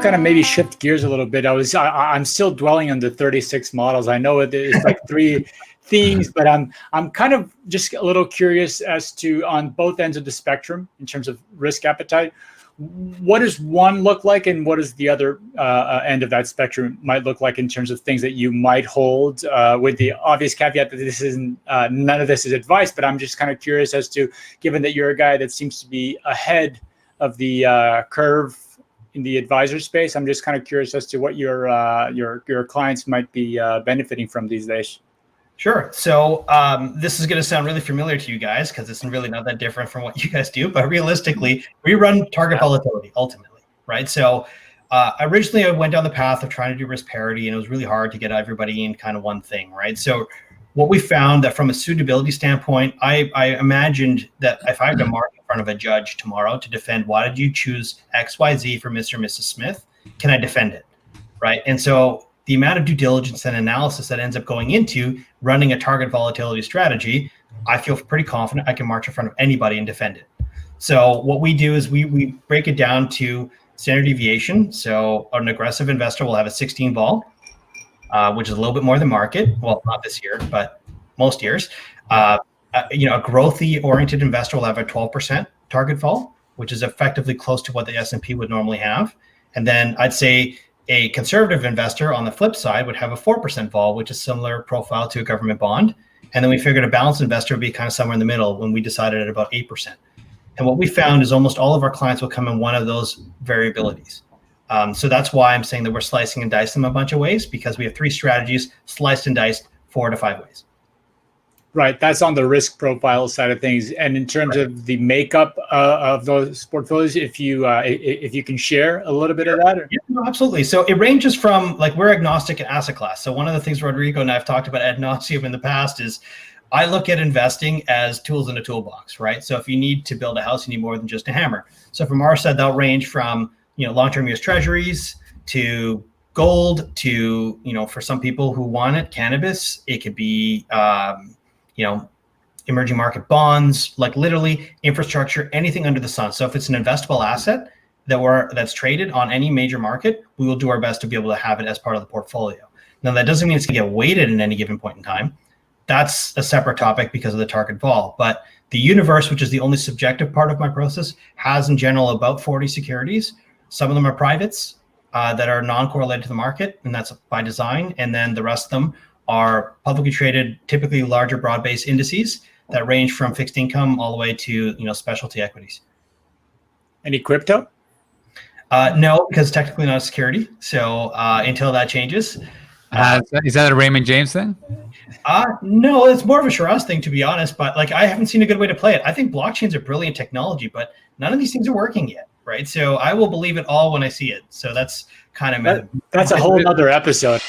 kind of maybe shift gears a little bit. I'm still dwelling on the 36 models. I know it's like three themes, but I'm kind of just a little curious as to, on both ends of the spectrum in terms of risk appetite, what does one look like, and what does the other end of that spectrum might look like in terms of things that you might hold, with the obvious caveat that this isn't, none of this is advice, but I'm just kind of curious as to, given that you're a guy that seems to be ahead of the curve in the advisor space, I'm just kind of curious as to what your clients might be benefiting from these days. Sure. So this is going to sound really familiar to you guys because it's really not that different from what you guys do. But realistically, we run target volatility ultimately, right? So originally, I went down the path of trying to do risk parity, and it was really hard to get everybody in kind of one thing, right? So what we found that from a suitability standpoint, I imagined that if I had to mark in front of a judge tomorrow to defend why did you choose XYZ for Mr. and Mrs. Smith, can I defend it, right? And so the amount of due diligence and analysis that ends up going into running a target volatility strategy, I feel pretty confident I can march in front of anybody and defend it. So what we do is we break it down to standard deviation. So an aggressive investor will have a 16 vol, which is a little bit more than market. Well, not this year, but most years. A growthy oriented investor will have a 12% target vol, which is effectively close to what the S&P would normally have. And then I'd say a conservative investor on the flip side would have a 4% vol, which is similar profile to a government bond. And then we figured a balanced investor would be kind of somewhere in the middle when we decided at about 8%. And what we found is almost all of our clients will come in one of those variabilities. So that's why I'm saying that we're slicing and dicing them a bunch of ways, because we have three strategies sliced and diced 4 to 5 ways. Right. That's on the risk profile side of things. And in terms of the makeup of those portfolios, if you can share a little bit of that. Yeah, no, absolutely. So it ranges from, like, we're agnostic in asset class. So one of the things Rodrigo and I have talked about ad nauseum in the past is I look at investing as tools in a toolbox, right? So if you need to build a house, you need more than just a hammer. So from our side, they'll range from, long-term US treasuries to gold to, for some people who want it, cannabis. It could be, emerging market bonds, like literally infrastructure, anything under the sun. So if it's an investable asset that's traded on any major market, we will do our best to be able to have it as part of the portfolio. Now, that doesn't mean it's going to get weighted in any given point in time. That's a separate topic because of the target vol. But the universe, which is the only subjective part of my process, has in general about 40 securities. Some of them are privates that are non-correlated to the market, and that's by design. And then the rest of them are publicly traded, typically larger broad-based indices that range from fixed income all the way to specialty equities. Any crypto? No, because technically not a security. So until that changes. Is that a Raymond James thing? No, it's more of a Shiraz thing, to be honest. But I haven't seen a good way to play it. I think blockchains are brilliant technology, but none of these things are working yet, right? So I will believe it all when I see it. So that's kind of that's a whole other episode.